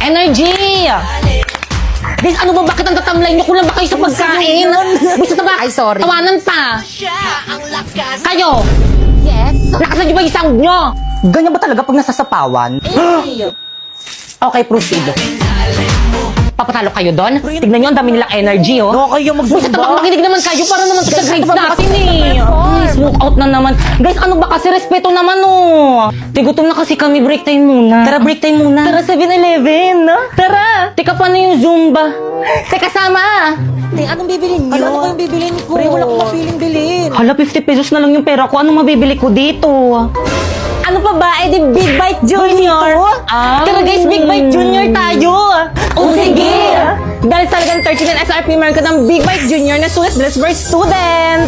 Energy! Guys, ano ba? Bakit ang tatamlay niyo? Kulang ba kayo sa pagkain? Gusto na ba? Ay, sorry. Tawanan pa. Kayo! Yes? Lakasan niyo ba yung sound niyo? Ganyan ba talaga pag nasasapawan? Okay, proceed. Papatalo kayo doon? Tignan niyo, ang dami nilang energy, oh. No, kayo Gusto magsumba. na makinig naman kayo para naman sa grades natin, eh. Guys, walk out na naman. Guys, ano ba kasi? Respeto naman, oh. Tigutom na kasi kami. Break time muna. Tara, break time muna. Tara, 7-Eleven. Tara. Teka, paano yung Zumba? Teka, sama. Te, anong bibilin niyo? Ano kayong bibilin ko? Pre, wala akong mapiling bilhin. Hala, 50 pesos na lang yung pera ko. Anong mabibili ko dito? Ano pa ba? Eh di Big Bite Junior. Tara guys, Big Bite Junior tayo. O sige. Dahil talagang 39 SRP, meron ka ng Big Bite Junior na sulit for student.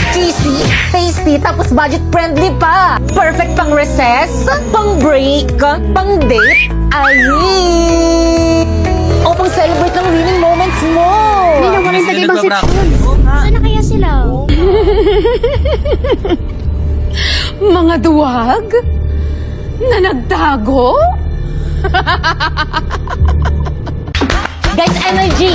Cheesy, tasty, tapos budget friendly pa. Perfect pang recess, pang break, pang date. Ay! O pang celebrate ng winning moments mo. Hindi na walang tagay bang section. Saan na kaya sila? Mga duwag? Na nagtago? Guys, energy.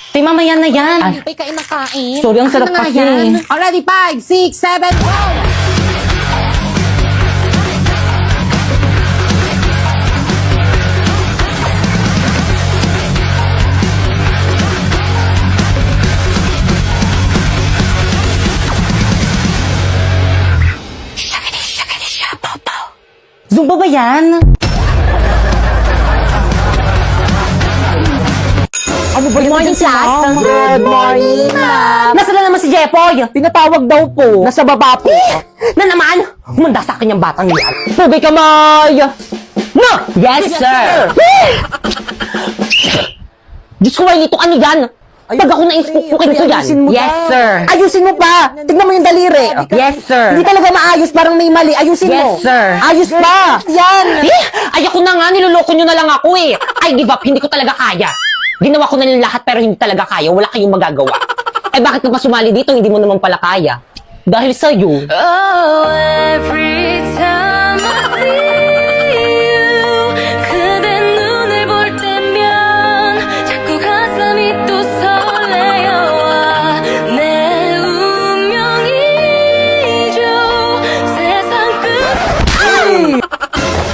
Tay, mamaya na yan. Hindi pa kain ng kain. Sorry, ang sarap Ano nga kasi. yan? Already 5, 6, 7, go! Zumba ba yan? Ano ba Good morning, class. Good morning, ma'am. Nasaan na naman si Jepoy? Tinatawag daw po. Nasa baba po. Na naman? Humanda sa akin yung batang yan. Pugay kamay! No! Yes, sir! Diyos ko, Wiley, ito ano yan? Pag ako na-inspukin ko yan. Ayusin mo Yes, daw. sir! Ayusin mo pa. Tignan mo yung daliri. Yes, sir! Hindi talaga maayos, parang may mali. Ayusin mo. Yes, sir! Ayos pa. Yan. Eh, ayoko na nga, niloloko nyo na lang ako eh. I give up, hindi ko talaga kaya. Ginawa ko na lang lahat pero hindi talaga kaya. Wala kayong magagawa. Eh bakit ka pa sumali dito? Hindi mo naman pala kaya. Dahil sa'yo. Oh, every time I see you 그대 눈을 볼 때면 자꾸 가슴이 또 설레어와 내 운명이죠 세상 끝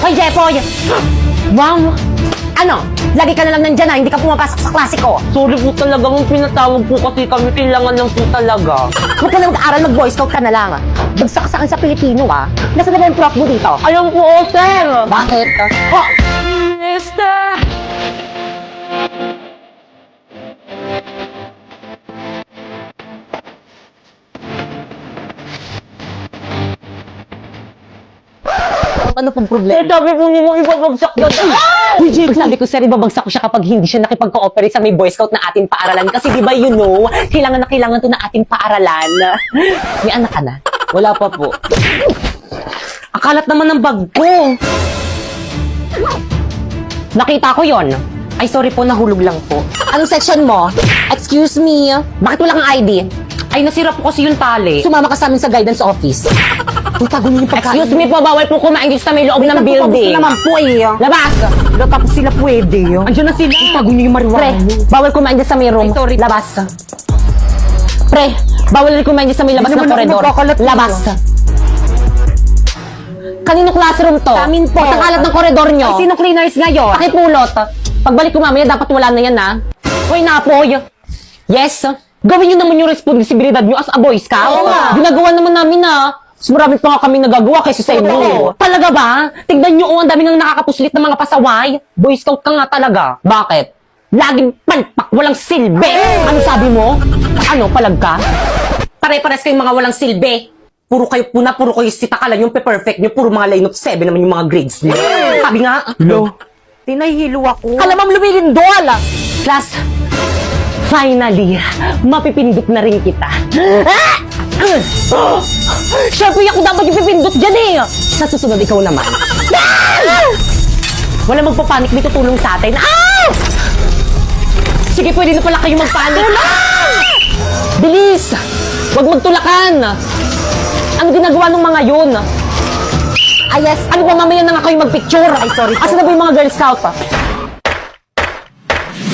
Hoy, Jepoy! Wow! Ano? Lagi ka na lang nandyan ha, hindi ka pumapasok sa klase ko. Sorry po talaga, kung pinatawag po kasi kami, kailangan lang po talaga. Huwag ka na mag-aaral, mag-boy scout ka na lang. Bagsak sa akin sa Pilipino ha. Nasaan na ba yung prof mo dito? Ayun po, sir! Bakit? Oh! Mister Ano pong problema? Eh, sabi po niyo mo ibabagsak ko. Sabi ko, sir, ibabagsak ko siya kapag hindi siya nakipag-cooperate sa may Boy Scout na ating paaralan. Kasi di ba, you know, kailangan na kailangan to na ating paaralan. May anak ka na? Wala pa po. Akalat naman ng bag ko. Nakita ko yon. Ay, sorry po, nahulog lang po. Anong section mo? Excuse me. Bakit wala kang ID? Ay, nasira po kasi yung tali. Sumama ka sa amin sa guidance office. Uy, tago niyo yung pagkain. Excuse me po, bawal po kumain dito sa may loob ng building. naman po eh. Labas! Tapos sila pwede. Andiyan na sila. Tago niyo yung Pre, marijuana. bawal kumain dyan sa may room. Ay, sorry. Labas. Pre, bawal rin kumain dyan sa may labas Hindi ng naman ako koridor. magkakalat dito. Labas. Kanino classroom to? Amin po. Sa kalat ng koridor nyo. Ay, sino cleaners ngayon? Pakipulot. Pagbalik ko mamaya, dapat wala na yan, ha? Hoy, Napoy. Yes. Gawin nyo naman yung responsibilidad nyo as a Boy Scout. Oo nga. Ginagawa naman namin, ha? Mas marami pa nga kami nagagawa kaysa sa inyo. Talaga ba? Tignan nyo, ang dami nang nakakapuslit ng mga pasaway. Boy Scout ka nga talaga. Bakit? Laging palpak, walang silbi. Ano sabi mo? Ano, palag ka? Pare-pares kayong mga walang silbi. Puro kayo puna, puro kayo sitakalan yung pe-perfect nyo. Puro mga line of 7 naman yung mga grades nyo. Sabi nga. Hello? Tinahihilo ako. Alam mo, lumilindol! Class, finally, mapipindot na rin kita. Ah! Siyempre, ako dapat yung pipindot dyan eh. Sa susunod, ikaw naman. Ah! Wala magpapanik, may tutulong sa atin. Ah! Sige, pwede na pala kayo magpanik. Ah! Bilis! Huwag magtulakan! Ano ginagawa ng mga yun? Ah, yes. Ano ba mamaya na nga kayo magpicture? Ay, sorry po. Asa na ba yung mga Girl Scout pa?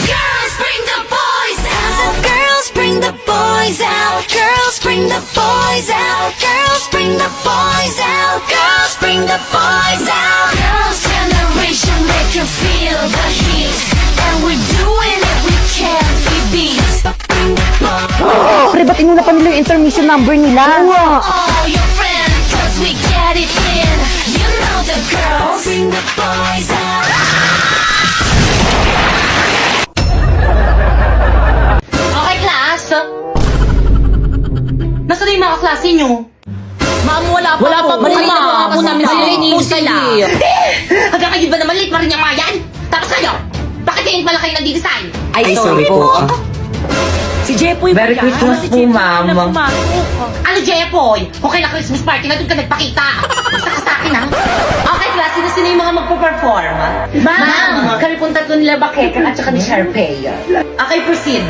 Girls, bring the boys out. Girls, bring the boys out. Girls, bring the boys out. Girls, bring the boys out. Girls, bring the boys out. Girls' generation, make you feel the heat. And we're doing it, we can't be beat. Bring the boys. Pre, ba't inuna pa nila yung intermission number nila? All your friends, 'cause we get it in. You know the girls. Bring the boys out. Okay, class. Nasaan na yung mga klase nyo? Ma'am, wala pa Wala po. pa po, Malilito ma'am. nga po namin Wala sila. po Iniintay sila. lang. Hanggang kayo ba naman late pa rin yung mga yan? Tapos kayo, bakit ngayon pala kayo nagdi-design? Ay, sorry po. Si Jepoy Very quick class po, ma'am. Ano, Jepoy? Okay na Christmas party na doon ka nagpakita. Basta ka sa akin, ha? Okay, class, sino yung mga magpo-perform? Ma'am, kami pong tatlo nila Bakekan at saka ni Sharpay. Okay, proceed.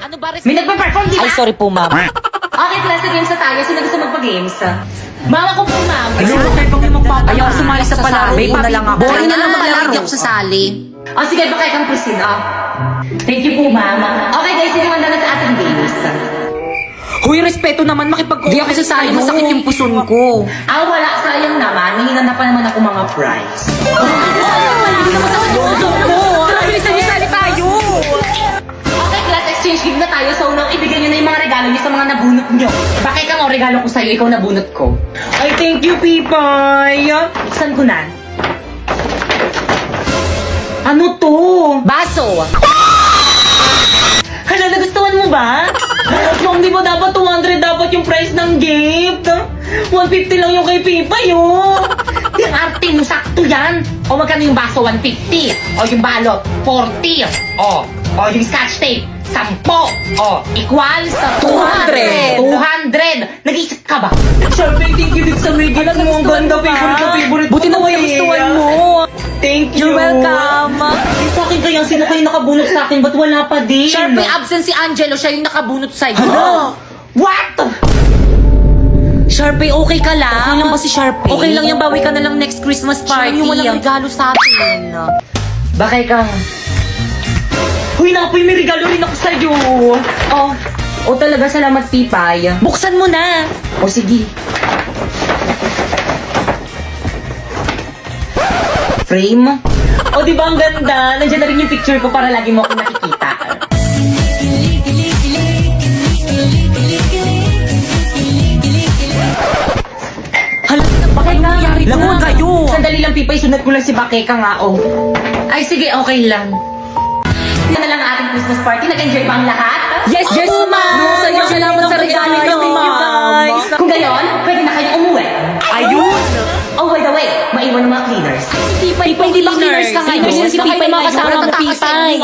Ano ba? May nagpa-perform, di ba? Ay, sorry po, ma'am. Okay, class, games na tayo. Sino gusto magpa-games? Mama ko po, ma'am. Ayaw sumali sa palaro. Babe, na lang ako. Boring na lang maglaro. Hindi ako sasali. Sige, bakit kang proceed, Thank you po, ma'am. Okay, guys, sino handa na sa ating games? Huy, respeto naman, makipag-cooperate. Hindi ako sasali, masakit yung puson ko. Wala. Sayang naman. Nahinan na pa naman ako mga prize. Hindi naman sa puso ko. Sali tayo. Okay, class, exchange gift na tayo. So, unang ibigay nyo na yung mga regalo nyo sa mga nabunot nyo. Bakit kang regalo ko sa'yo, ikaw nabunot ko? Ay, thank you, Pipay. Buksan ko na. Ano to? Baso. Hala, nagustuhan mo ba? Ma'am, di ba dapat 200 dapat yung price ng gift? 150 lang yung kay Pipay, Yung arte mo, sakto yan. O magkano yung baso, 150. O yung balot, 40. O yung scotch tape, 10. O, equal sa 200. 200. Nag-iisip ka ba? Sharpay, thank you din sa may gift mo. Ang ganda, favorite Buti na may gustuhan mo. Thank you. You're welcome. Sa akin kaya, sino kayo nakabunot sa akin? Ba't wala pa din? Sharpay, absent si Angelo. Siya yung nakabunot sa'yo. What? Sharpay, okay ka lang? Okay lang ba si Sharpay? Okay lang yan, bawi ka na lang next Christmas party. Siya yung walang regalo sa atin. Bakit ka? Huy, napoy, may regalo rin ako sa'yo. Talaga, salamat, Pipay. Buksan mo na. Sige. Frame? Di ba ang ganda? Nandiyan na rin yung picture ko para lagi mo akong nakikita. Hala, bakit nangyari na? Lamuan kayo. Sandali lang, Pipay. Sunod ko lang si Bakeka nga, Ay, sige, okay lang. Yan na lang ang ating Christmas party. Nag-enjoy ba ang lahat? Yes, yes, ma'am. Salamat sa regalo niyo, ma'am. Kung gayon, pwede na kayong umuwi. Ayun. By the way, maiwan ng mga cleaners. Pipay, di ba cleaners ka ngayon? Cleaners, Si Pipay, mga kasama mo, Pipay.